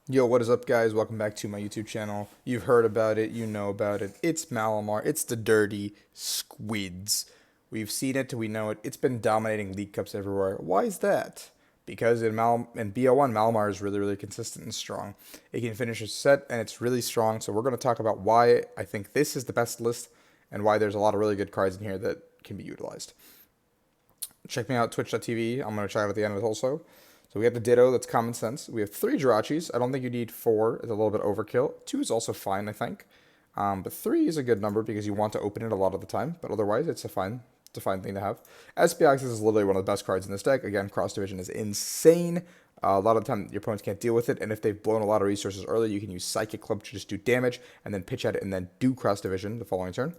Yo, what is up, guys? Welcome back to my YouTube channel. You've heard about it, you know about it. It's Malamar. It's the dirty squids. We've seen it, we know it. It's been dominating League Cups everywhere. Why is that? Because in BO1, Malamar is really, really consistent and strong. It can finish a set, and it's really strong. So we're going to talk about why I think this is the best list, and why there's a lot of really good cards in here that can be utilized. Check me out, twitch.tv. I'm going to try it at the end of it also. So we have the Ditto, that's common sense. We have 3 Jirachis. I don't think you need 4. It's a little bit overkill. 2 is also fine, I think. But 3 is a good number because you want to open it a lot of the time. But otherwise, it's a fine thing to have. Espeon Deoxys is literally one of the best cards in this deck. Again, Cross Division is insane. A lot of the time, your opponents can't deal with it. And if they've blown a lot of resources early, you can use Psychic Club to just do damage and then pitch at it and then do Cross Division the following turn.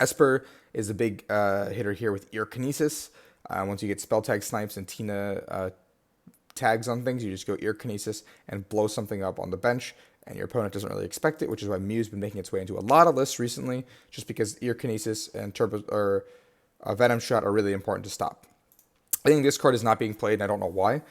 Espurr is a big hitter here with Ear Kinesis. Once you get Spell Tag Snipes and Tina tags on things, you just go Ear Kinesis and blow something up on the bench, and your opponent doesn't really expect it, which is why Mew's been making its way into a lot of lists recently, just because Ear Kinesis and Venom Shot are really important to stop. I think this card is not being played, and I don't know why.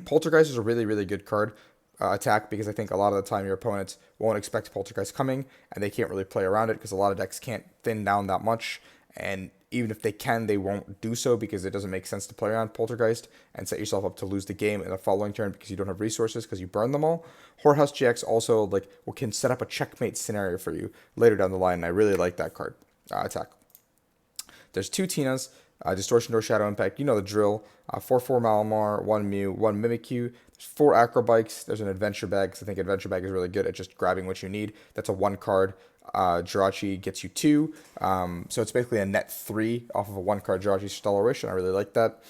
Poltergeist is a really, really good card attack, because I think a lot of the time your opponents won't expect Poltergeist coming, and they can't really play around it, because a lot of decks can't thin down that much, and even if they can, they won't do so because it doesn't make sense to play around Poltergeist and set yourself up to lose the game in the following turn because you don't have resources because you burn them all. Whorehouse GX also can set up a checkmate scenario for you later down the line, and I really like that card attack. There's 2 Tinas, Distortion Door, Shadow Impact, you know the drill. 4/4 Malamar, 1 Mew, 1 Mimikyu. There's 4 Acro Bikes. There's an Adventure Bag, because I think Adventure Bag is really good at just grabbing what you need. That's a 1 card. Jirachi gets you 2. So it's basically a net 3 off of a 1 card Jirachi Stellar Wish, and I really like that.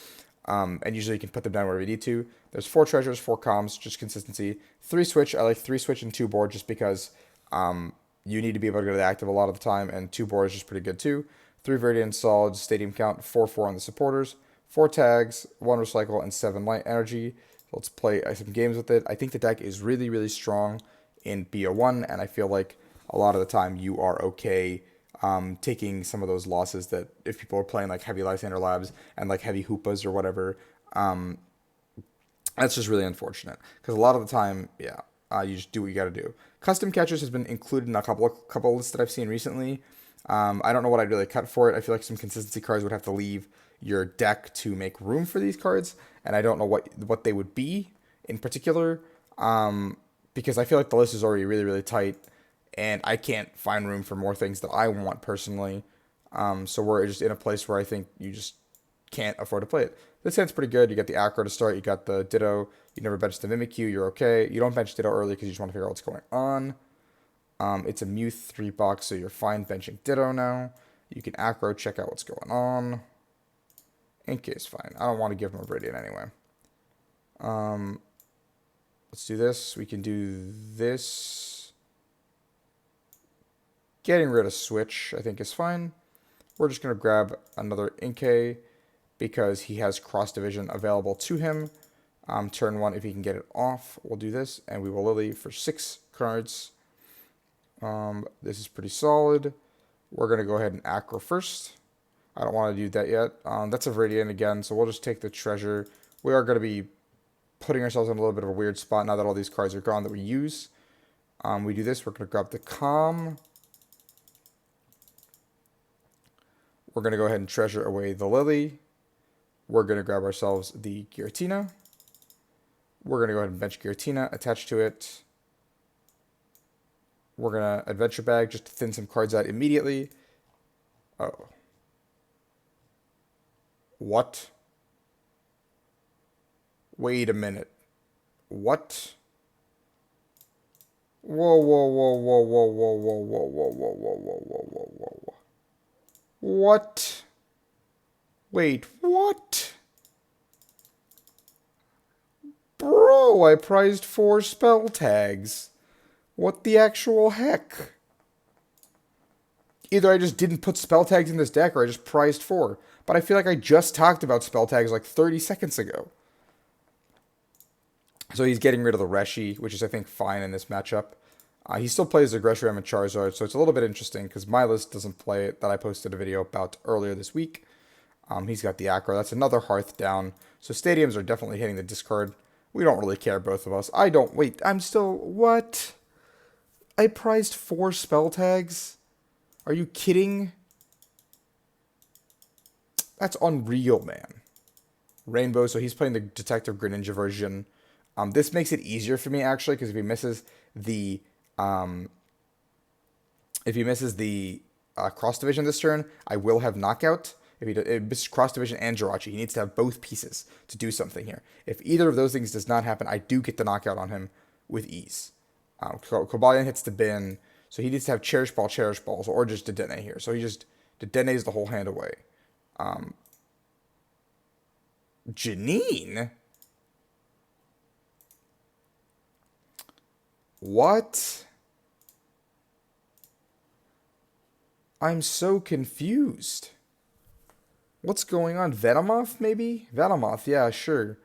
And usually you can put them down wherever you need to. There's 4 treasures, 4 comms, just consistency. 3 switch. I like 3 switch and 2 board just because you need to be able to go to the active a lot of the time, and 2 board is just pretty good too. 3 Viridian Solids, Stadium Count, 4/4 on the supporters. 4 tags, 1 recycle, and 7 light energy. So let's play some games with it. I think the deck is really, really strong in BO1, and I feel like a lot of the time you are okay taking some of those losses that if people are playing like heavy Lysander Labs and like heavy Hoopas or whatever, that's just really unfortunate because a lot of the time, yeah, you just do what you got to do. Custom catchers has been included in a couple lists that I've seen recently. I don't know what I'd really cut for it. I feel like some consistency cards would have to leave your deck to make room for these cards, and I don't know what they would be in particular, because I feel like the list is already really, really tight, and I can't find room for more things that I want personally. So we're just in a place where I think you just can't afford to play it. This hand's pretty good. You got the Acro to start. You got the Ditto. You never bench the Mimikyu. You're okay. You don't bench Ditto early because you just want to figure out what's going on. It's a Mew 3 box, so you're fine benching Ditto now. You can Acro, check out what's going on. Inkay is fine. I don't want to give him a Viridian anyway. Let's do this. We can do this. Getting rid of Switch, I think, is fine. We're just going to grab another Inkay because he has Cross Division available to him. Turn 1, if he can get it off, we'll do this, and we will Lillie for 6 cards. This is pretty solid. We're going to go ahead and Acro first. I don't want to do that yet. That's a Viridian again, so we'll just take the treasure. We are going to be putting ourselves in a little bit of a weird spot now that all these cards are gone that we use. We do this. We're going to grab the Calm. We're going to go ahead and treasure away the Lillie. We're going to grab ourselves the Giratina. We're going to go ahead and bench Giratina, attach to it. We're going to Adventure Bag just to thin some cards out immediately. Oh. What? Wait a minute. What? Whoa, whoa, whoa, whoa, whoa, whoa, whoa, whoa, whoa, whoa, whoa, whoa, whoa, whoa, whoa, whoa. What? Wait, what? Bro, I prized 4 spell tags. What the actual heck? Either I just didn't put spell tags in this deck or I just prized 4. But I feel like I just talked about spell tags like 30 seconds ago. So he's getting rid of the Reshi, which is, I think, fine in this matchup. He still plays the Gresham and Charizard, so it's a little bit interesting because my list doesn't play it that I posted a video about earlier this week. He's got the Acro. That's another Hearth down. So stadiums are definitely hitting the discard We don't really care, both of us. I don't... Wait, I'm still... What? I prized 4 spell tags? Are you kidding? That's unreal, man. Rainbow, so he's playing the Detective Greninja version. This makes it easier for me, actually, because if he misses the... cross division this turn, I will have knockout. If he misses cross division and Jirachi, he needs to have both pieces to do something here. If either of those things does not happen, I do get the knockout on him with ease. Cobalion hits the bin, so he needs to have Cherish Balls, or just Dedenne here. So he just Dedenne's the whole hand away. Janine? What? I'm so confused. What's going on? Venomoth, maybe? Venomoth, yeah, sure.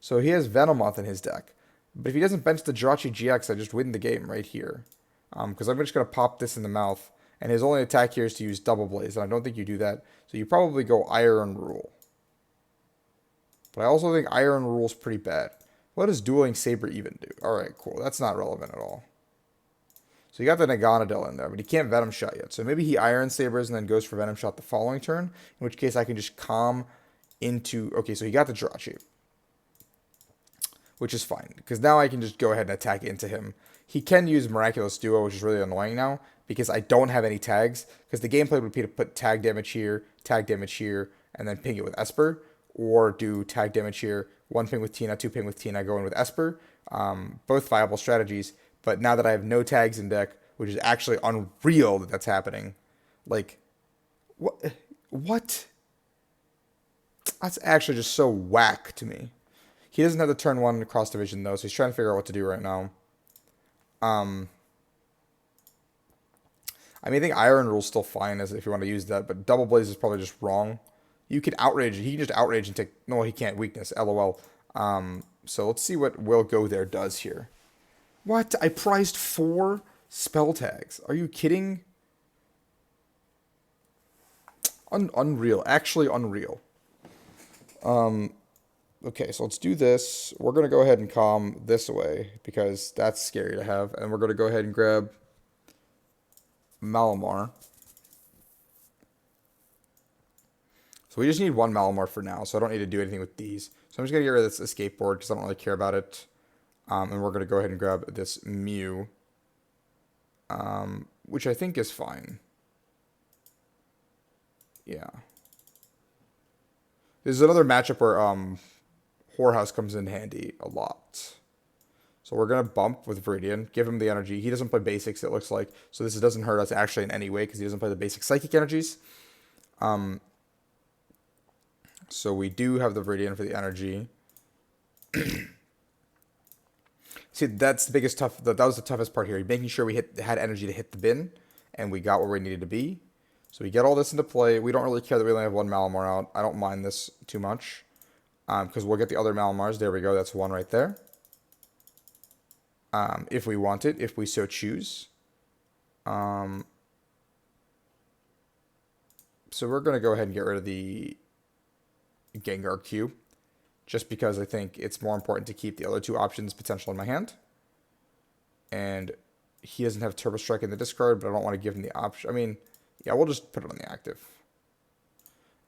So he has Venomoth in his deck. But if he doesn't bench the Jirachi GX, I just win the game right here. Because I'm just going to pop this in the mouth. And his only attack here is to use Double Blaze, and I don't think you do that. So you probably go Iron Rule. But I also think Iron Rule's pretty bad. What does Dueling Saber even do? Alright, cool. That's not relevant at all. So you got the Naganadel in there, but he can't Venom Shot yet. So maybe he Iron Sabers and then goes for Venom Shot the following turn, in which case I can just calm into... Okay, so he got the Jirachi, which is fine, because now I can just go ahead and attack into him. He can use Miraculous Duo, which is really annoying now, because I don't have any tags, because the gameplay would be to put tag damage here, and then ping it with Espurr, or do tag damage here, 1 ping with Tina, 2 ping with Tina, go in with Espurr. Both viable strategies. But now that I have no tags in deck, which is actually unreal that that's happening, like, what? That's actually just so whack to me. He doesn't have the turn 1 cross division, though, so he's trying to figure out what to do right now. I mean, I think Iron Rule's still fine as if you want to use that, but Double Blaze is probably just wrong. You can Outrage. He can just Outrage and take... No, he can't. Weakness. LOL. So let's see what Will Go There does here. What? I prized 4 spell tags. Are you kidding? Unreal. Actually unreal. Okay, so let's do this. We're going to go ahead and calm this away, because that's scary to have. And we're going to go ahead and grab Malamar. So we just need 1 Malamar for now, so I don't need to do anything with these. So I'm just going to get rid of this Escape Board, because I don't really care about it. And we're going to go ahead and grab this Mew, which I think is fine. Yeah. This is another matchup where Whorehouse comes in handy a lot. So we're going to bump with Viridian, give him the energy. He doesn't play basics, it looks like. So this doesn't hurt us actually in any way, because he doesn't play the basic psychic energies. So we do have the Viridian for the energy. See, that's the biggest that was the toughest part here. Making sure we had energy to hit the bin, and we got where we needed to be. So we get all this into play. We don't really care that we only have 1 Malamar out. I don't mind this too much, because we'll get the other Malamars. There we go. That's 1 right there. If we want it, if we so choose. So we're going to go ahead and get rid of the Gengar Q, just because I think it's more important to keep the other 2 options potential in my hand. And he doesn't have Turbo Strike in the discard, but I don't want to give him the option. I mean, yeah, we'll just put it on the active.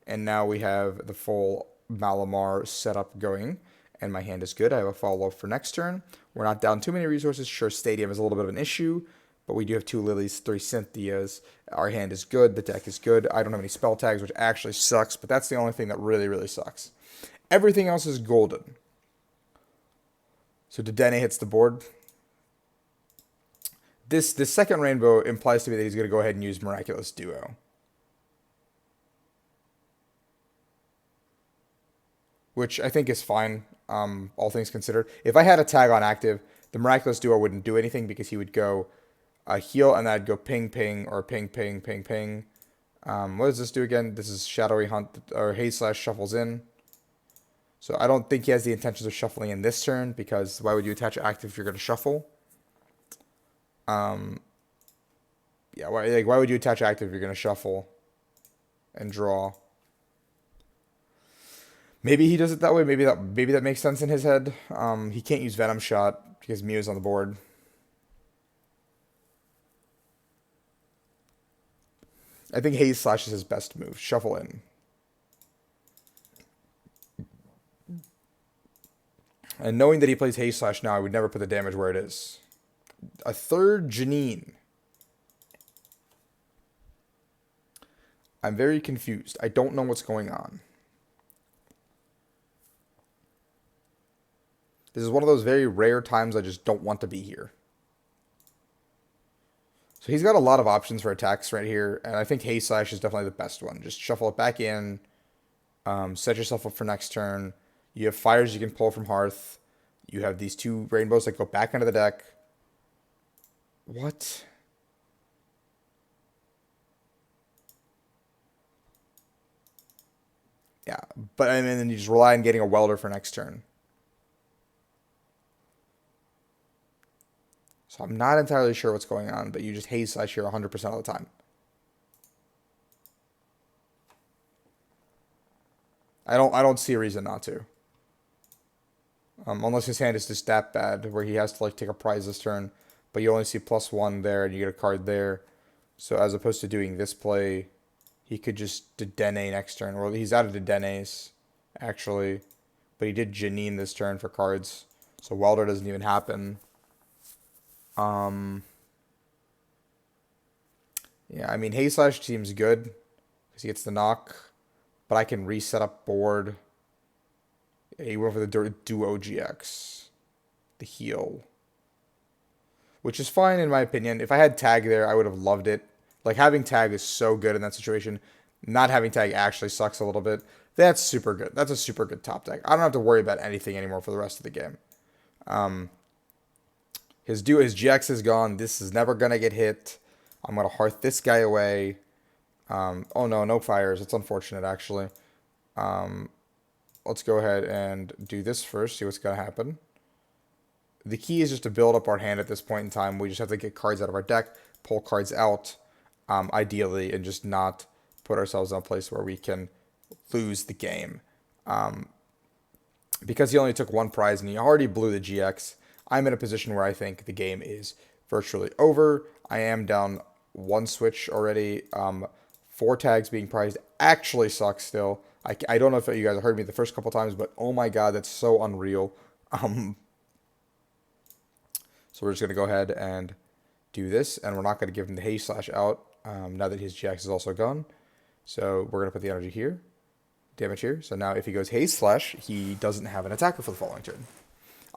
And now we have the full Malamar setup going, and my hand is good. I have a follow-up for next turn. We're not down too many resources. Sure, Stadium is a little bit of an issue, but we do have 2 Lilies, 3 Cynthias. Our hand is good. The deck is good. I don't have any spell tags, which actually sucks, but that's the only thing that really, really sucks. Everything else is golden. So Dedenne hits the board. This second rainbow implies to me that he's going to go ahead and use Miraculous Duo, which I think is fine, all things considered. If I had a tag on active, the Miraculous Duo wouldn't do anything, because he would go heal, and then I'd go ping, ping, or ping, ping, ping, ping. What does this do again? This is Shadowy Hunt, or Haze / Shuffles in. So I don't think he has the intentions of shuffling in this turn, because why would you attach active if you're going to shuffle? Yeah, why would you attach active if you're going to shuffle and draw? Maybe he does it that way. Maybe that makes sense in his head. He can't use Venom Shot because Mew is on the board. I think Haze Slash is his best move. Shuffle in. And knowing that he plays Haze Slash now, I would never put the damage where it is. A third Janine. I'm very confused. I don't know what's going on. This is one of those very rare times I just don't want to be here. So he's got a lot of options for attacks right here, and I think Haze Slash is definitely the best one. Just shuffle it back in, set yourself up for next turn. You have fires you can pull from Hearth. You have these two rainbows that go back into the deck. What? Yeah, but I mean, then you just rely on getting a welder for next turn. So I'm not entirely sure what's going on, but you just Haze Slash here 100% of the time. I don't see a reason not to. Unless his hand is just that bad where he has to like take a prize this turn, but you only see +1 there and you get a card there. So as opposed to doing this play, he could just Dedenne next turn. Well, he's out of Dedennes, actually. But he did Janine this turn for cards. So Welder doesn't even happen. Yeah, I mean, Haze Slash seems good because he gets the knock. But I can reset up board. Yeah, he went for the Duo GX. The heal. Which is fine in my opinion. If I had Tag there, I would have loved it. Like, having Tag is so good in that situation. Not having Tag actually sucks a little bit. That's super good. That's a super good top deck. I don't have to worry about anything anymore for the rest of the game. His GX is gone. This is never going to get hit. I'm going to Hearth this guy away. Oh no, no fires. It's unfortunate, actually. Let's go ahead and do this first, see what's going to happen. The key is just to build up our hand at this point in time. We just have to get cards out of our deck, pull cards out, ideally, and just not put ourselves in a place where we can lose the game. Because he only took one prize and he already blew the GX, I'm in a position where I think the game is virtually over. I am down one switch already. 4 tags being prized actually sucks still. I don't know if you guys heard me the first couple times, but oh my god, that's so unreal. So we're just going to go ahead and do this, and we're not going to give him the Haze Slash out now that his GX is also gone. So we're going to put the energy here, damage here. So now if he goes Haze Slash, he doesn't have an attacker for the following turn.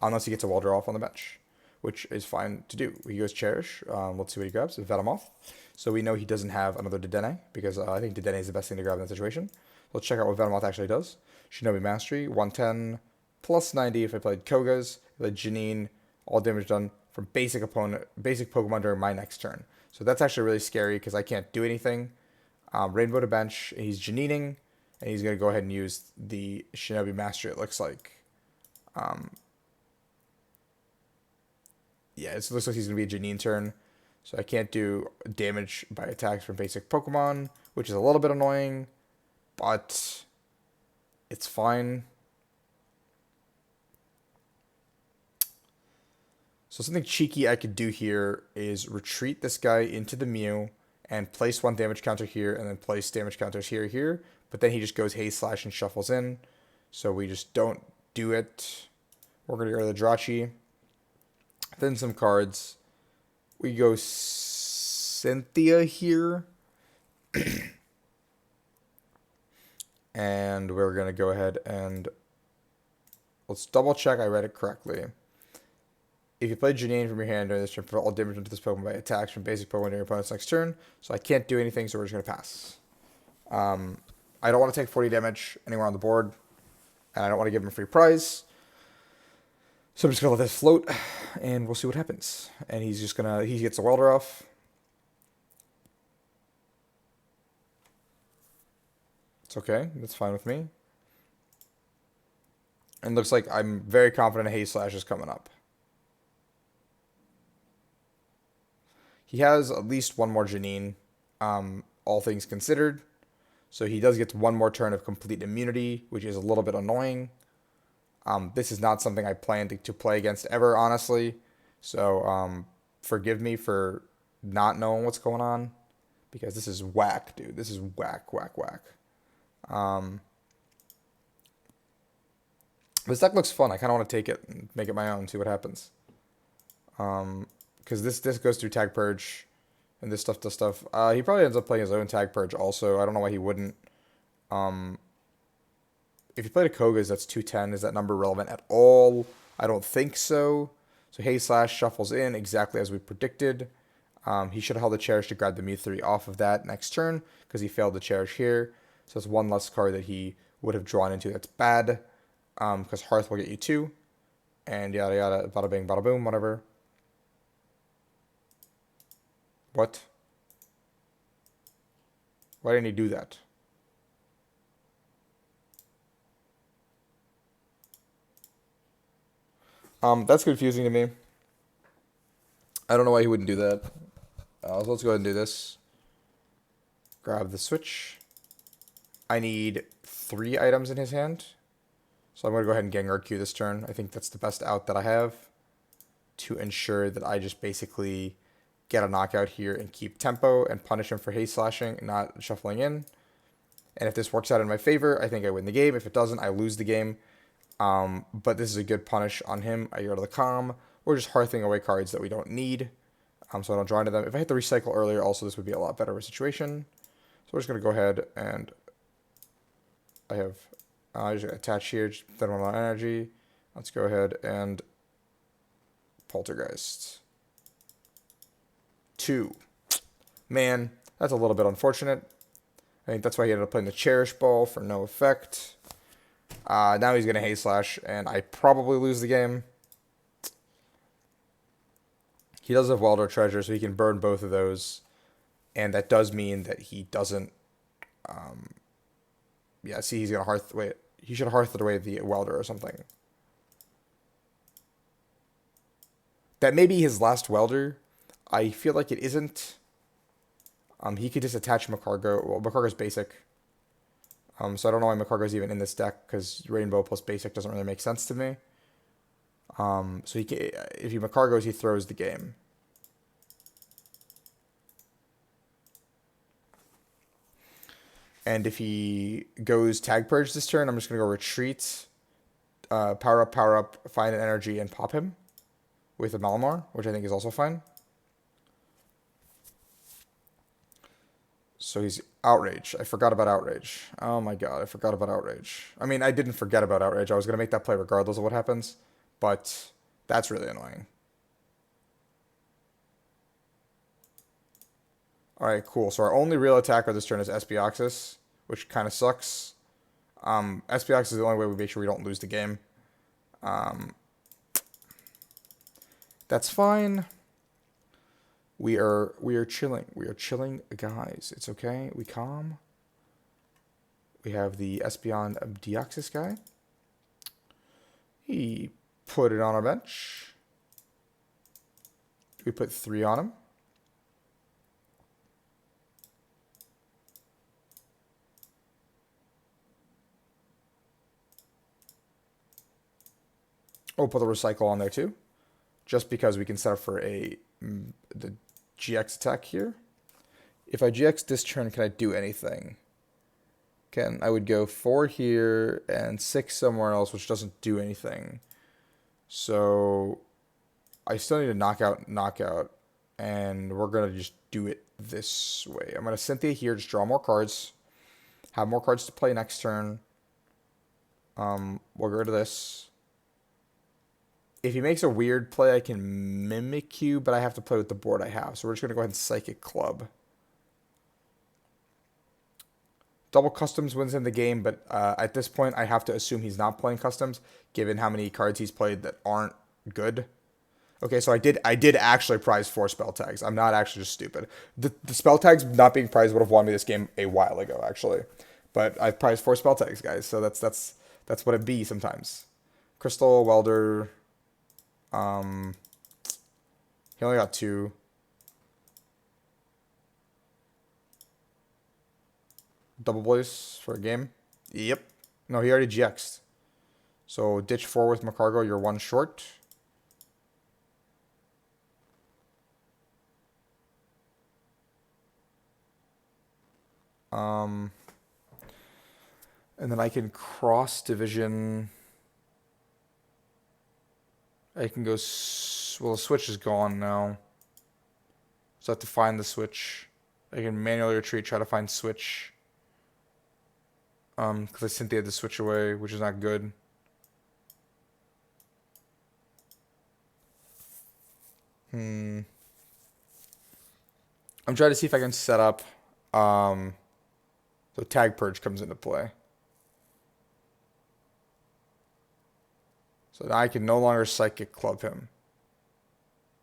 Unless he gets a welder off on the bench, which is fine to do. He goes Cherish. Let's see what he grabs. Venomoth. So we know he doesn't have another Dedenne, because I think Dedenne is the best thing to grab in that situation. Let's check out what Venomoth actually does. Shinobi Mastery, 110, plus 90 if I played Koga's. If I played Janine, all damage done from basic Pokemon during my next turn. So that's actually really scary because I can't do anything. Rainbow to bench, he's Janining, and he's going to go ahead and use the Shinobi Mastery, it looks like. Yeah, it looks like he's going to be a Janine turn. So I can't do damage by attacks from basic Pokemon, which is a little bit annoying, but it's fine. So something cheeky I could do here is retreat this guy into the Mew and place 1 damage counter here and then place damage counters here. But then he just goes Haze Slash and shuffles in. So we just don't do it. We're going to go to the Jirachi. Then some cards. We go Cynthia here. And we're going to go ahead and let's double check I read it correctly. If you play Janine from your hand during this turn, put all damage into this Pokemon by attacks from basic Pokemon during your opponent's next turn. So I can't do anything, so we're just going to pass. I don't want to take 40 damage anywhere on the board, and I don't want to give him a free prize. So I'm just going to let this float, and we'll see what happens. And he's just going to, he gets the welder off. It's okay. That's fine with me. And looks like I'm very confident a Haze Slash is coming up. He has at least one more Janine, all things considered. So he does get one more turn of complete immunity, which is a little bit annoying. This is not something I plan to play against ever, honestly. So forgive me for not knowing what's going on, because this is whack, dude. This is whack, whack, whack. This deck looks fun. I kind of want to take it and make it my own, see what happens. Because this goes through Tag Purge, and this stuff does stuff. He probably ends up playing his own Tag Purge also. I don't know why he wouldn't. If you played a Koga's, that's 210. Is that number relevant at all? I don't think so. So Hay Slash shuffles in exactly as we predicted. He should have held the Cherish to grab the Mew 3 off of that next turn, because he failed the Cherish here. So it's one less card that he would have drawn into. That's bad, because Hearth will get you 2. And yada yada, bada bing, bada boom, whatever. What? Why didn't he do that? That's confusing to me. I don't know why he wouldn't do that. Let's go ahead and do this. Grab the Switch. I need 3 items in his hand. So I'm going to go ahead and Gengar Q this turn. I think that's the best out that I have to ensure that I just basically get a knockout here and keep tempo and punish him for haste slashing, not shuffling in. And if this works out in my favor, I think I win the game. If it doesn't, I lose the game. But this is a good punish on him. I go to the Calm. We're just hearthing away cards that we don't need. So I don't draw into them. If I hit the Recycle earlier, also this would be a lot better of a situation. So we're just going to go ahead and I have... I just attach here, just put on energy. Let's go ahead and Poltergeist. 2. Man, that's a little bit unfortunate. I think that's why he ended up playing the Cherish Ball for no effect. Now he's going to Haze Slash, and I probably lose the game. He does have Welder Treasure, so he can burn both of those. And that does mean that he doesn't... yeah, see, he's going to Hearth... Wait, he should have Hearthed away the Welder or something. That may be his last Welder. I feel like it isn't. He could just attach Macargo. Well, Macargo's basic. So I don't know why Macargo's even in this deck, because Rainbow plus basic doesn't really make sense to me. So he can, if he Macargos, he throws the game. And if he goes Tag Purge this turn, I'm just going to go Retreat, power up, find an energy, and pop him with a Malamar, which I think is also fine. So he's Outrage. I forgot about Outrage. Oh my god, I forgot about Outrage. I mean, I didn't forget about Outrage. I was going to make that play regardless of what happens, but that's really annoying. Alright, cool. So our only real attacker this turn is Espeon, which kind of sucks. Espeon is the only way we make sure we don't lose the game. That's fine. We are chilling. We are chilling, guys. It's okay. We calm. We have the Espeon Deoxys guy. He put it on our bench. We put 3 on him. We'll put the Recycle on there too, just because we can set up for the GX attack here. If I GX this turn, can I do anything? I would go 4 here and 6 somewhere else, which doesn't do anything. So I still need a knockout, and we're going to just do it this way. I'm going to Cynthia here, just draw more cards, have more cards to play next turn. We'll get rid of this. If he makes a weird play, I can Mimikyu, but I have to play with the board I have. So we're just going to go ahead and Psychic Club. Double Customs wins in the game, but at this point, I have to assume he's not playing Customs, given how many cards he's played that aren't good. Okay, so I did actually prize 4 spell tags. I'm not actually just stupid. The spell tags not being prized would have won me this game a while ago, actually. But I've prized 4 spell tags, guys, so that's what it be sometimes. Crystal, Welder... he only got 2. Double Blaze for a game. Yep. No, he already GX'd. So ditch 4 with Magcargo, you're 1 short. And then I can cross division. I can go. Well, the switch is gone now. So I have to find the switch. I can manually retreat, try to find switch. Because I Cynthia had to switch away, which is not good. I'm trying to see if I can set up. So tag purge comes into play. So now I can no longer psychic club him.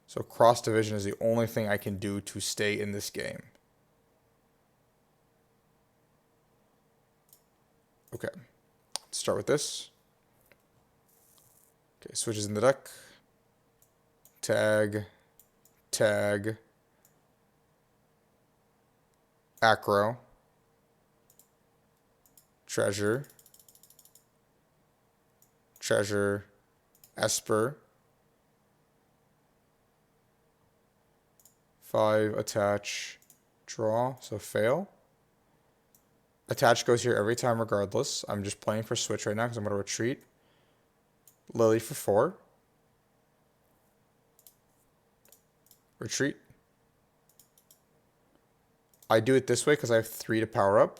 So cross division is the only thing I can do to stay in this game. Okay, let's start with this. Okay, switches in the deck. Tag, tag, Acro, Treasure, Treasure, Espurr. 5, attach, draw, so fail. Attach goes here every time regardless. I'm just playing for switch right now because I'm going to retreat. Lillie for 4. Retreat. I do it this way because I have 3 to power up.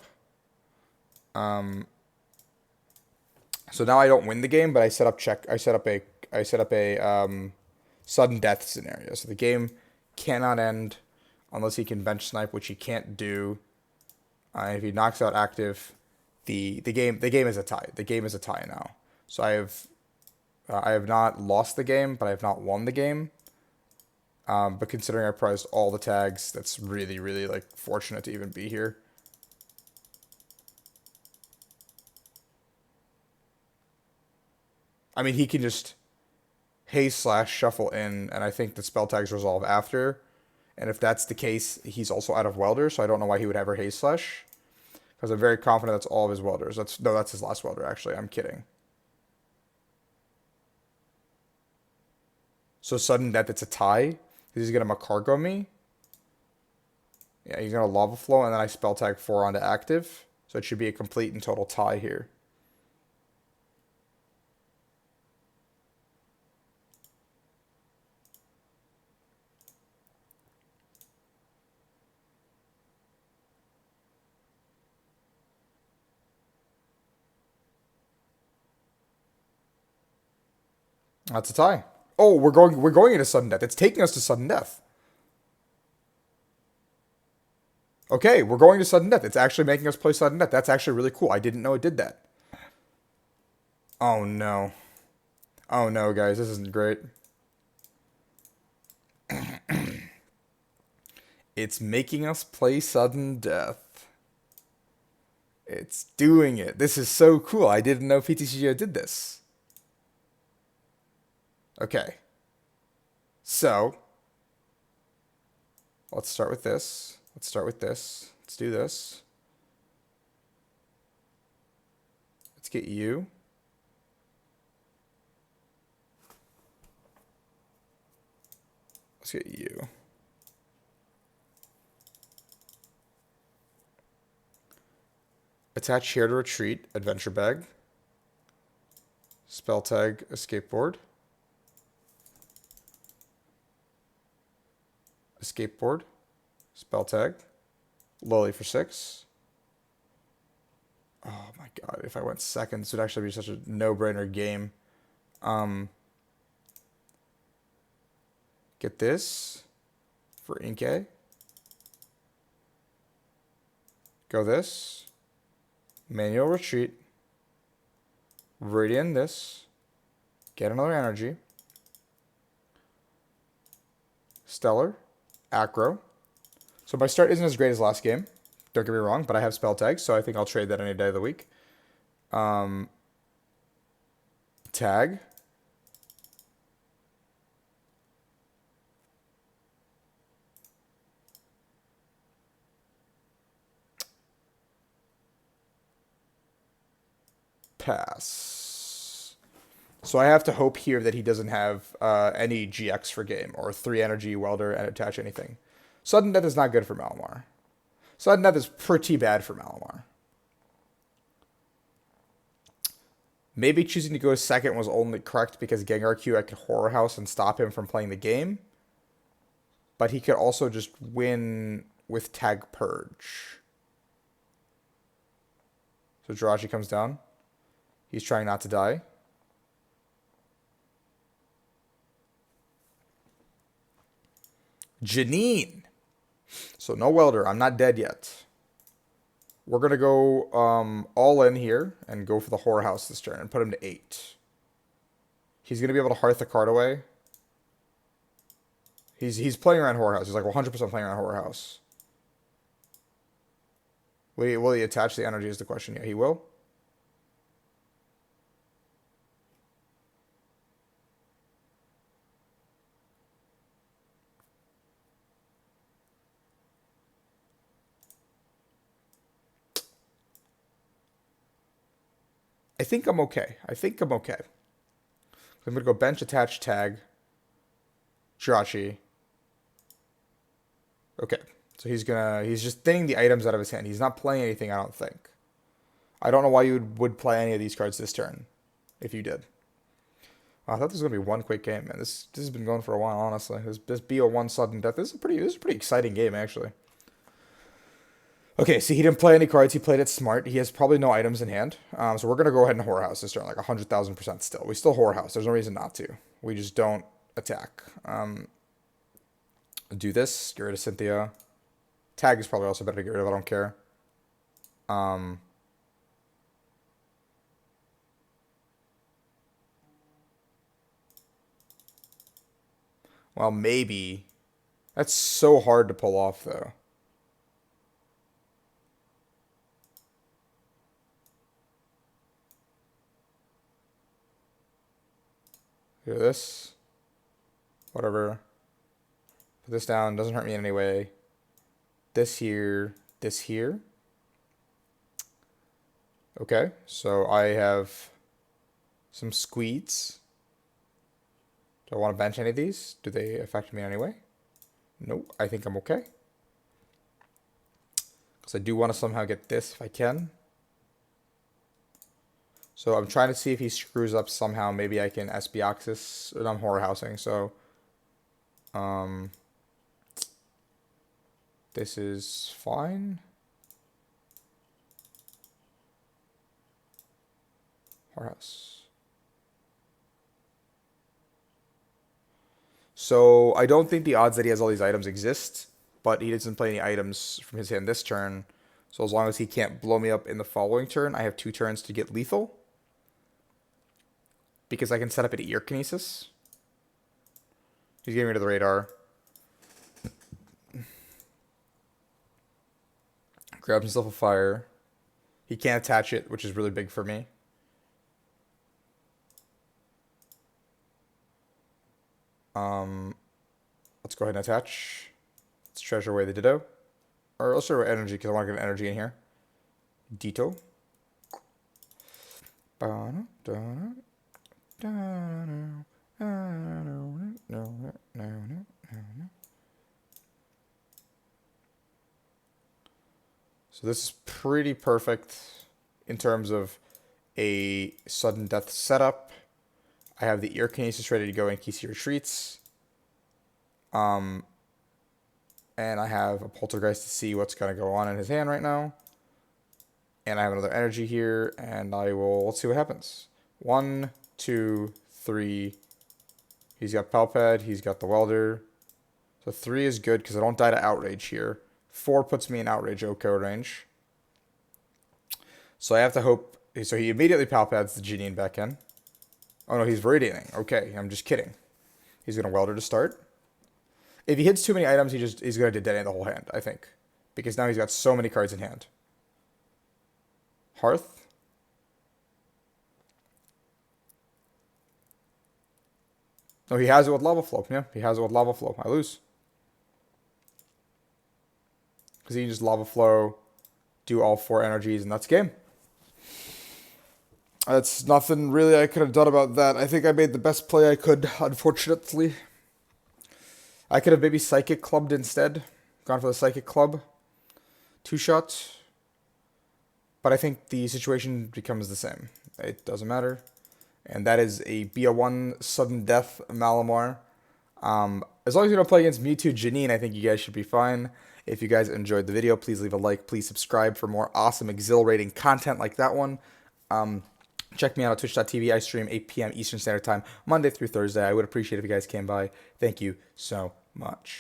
So now I don't win the game, but I set up a sudden death scenario. So the game cannot end unless he can bench snipe, which he can't do. If he knocks out active, the game is a tie. The game is a tie now. So I have not lost the game, but I have not won the game. But considering I prized all the tags, that's really, really like fortunate to even be here. I mean, he can just haste / shuffle in, and I think the spell tags resolve after. And if that's the case, he's also out of welder, so I don't know why he would ever haste / because I'm very confident that's all of his welders. That's his last welder, actually. I'm kidding. So sudden death, it's a tie. He's going to Magcargo me. Yeah, he's going to Lava Flow, and then I spell tag 4 onto active. So it should be a complete and total tie here. That's a tie. Oh, we're going into sudden death. It's taking us to sudden death. Okay, we're going to sudden death. It's actually making us play sudden death. That's actually really cool. I didn't know it did that. Oh no. Oh no, guys, this isn't great. It's making us play sudden death. It's doing it. This is so cool. I didn't know PTCGO did this. Okay. So, let's start with this. Let's start with this. Let's do this. Let's get you. Let's get you. Attach here to retreat, adventure bag. Spell tag, escape board. Escape board. Spell tag. Lillie for 6. Oh my god, if I went second, this would actually be such a no-brainer game. Get this for Inkay. Go this. Manual retreat. Viridian this. Get another energy. Stellar. Acro. So my start isn't as great as last game. Don't get me wrong, but I have spell tags, so I think I'll trade that any day of the week. Tag. Pass. So I have to hope here that he doesn't have any GX for game or 3 energy welder and attach anything. Sudden Death is not good for Malamar. Sudden Death is pretty bad for Malamar. Maybe choosing to go second was only correct because Gengar QX could Horror House and stop him from playing the game. But he could also just win with Tag Purge. So Jirachi comes down. He's trying not to die. Janine. So no welder. I'm not dead yet. We're going to go all in here and go for the Horror House this turn and put him to 8. He's going to be able to hearth the card away. He's playing around Horror House. He's like 100% playing around Horror House. Will he attach the energy is the question. Yeah, he will. I think I'm okay. I'm going to go bench, attach, tag. Jirachi. Okay. So he's just thinning the items out of his hand. He's not playing anything, I don't think. I don't know why you would play any of these cards this turn. If you did. I thought this was going to be one quick game, man. This has been going for a while, honestly. This BO1 Sudden Death. This is a pretty exciting game, actually. Okay, see, he didn't play any cards. He played it smart. He has probably no items in hand. So we're going to go ahead and Horror House this turn, like 100,000% still. We still Horror House. There's no reason not to. We just don't attack. Do this. Get rid of Cynthia. Tag is probably also better to get rid of. I don't care. Well, maybe. That's so hard to pull off, though. Do this. Whatever. Put this down. Doesn't hurt me in any way. This here. This here. Okay. So I have some squeeds. Do I want to bench any of these? Do they affect me in any way? Nope. I think I'm okay. Because I do want to somehow get this if I can. So I'm trying to see if he screws up somehow. Maybe I can Espeoxys. I'm Horror Housing, so this is fine. Horror House. So I don't think the odds that he has all these items exist, but he doesn't play any items from his hand this turn. So as long as he can't blow me up in the following turn, I have 2 turns to get lethal. Because I can set up an Ear Kinesis. He's getting rid of the radar. Grabs himself a fire. He can't attach it, which is really big for me. Let's go ahead and attach. Let's treasure away the Ditto. Or let's treasure energy, because I want to get energy in here. Ditto. So this is pretty perfect in terms of a sudden death setup. I have the Ear Kinesis ready to go in case he retreats. And I have a Poltergeist to see what's going to go on in his hand right now. And I have another energy here, and let's see what happens. 1, 2, 3. He's got Palpad, he's got the Welder. So 3 is good because I don't die to Outrage here. 4 puts me in Outrage OHKO range. So I have to hope. So he immediately Palpads the Janine back in. Oh no, he's Viridianing. Okay, I'm just kidding. He's going to Welder to start. If he hits too many items, he's going to detonate the whole hand, I think. Because now he's got so many cards in hand. Hearth. No, he has it with Lava Flow. Yeah, he has it with Lava Flow. I lose. Because he can just Lava Flow, do all 4 energies, and that's game. That's nothing really I could have done about that. I think I made the best play I could, unfortunately. I could have maybe Psychic Clubbed instead. Gone for the Psychic Club. 2-shot. But I think the situation becomes the same. It doesn't matter. And that is a BO1 Sudden Death Malamar. As long as you don't play against Mewtwo Janine, I think you guys should be fine. If you guys enjoyed the video, please leave a like. Please subscribe for more awesome, exhilarating content like that one. Check me out on twitch.tv. I stream 8 p.m. Eastern Standard Time, Monday through Thursday. I would appreciate if you guys came by. Thank you so much.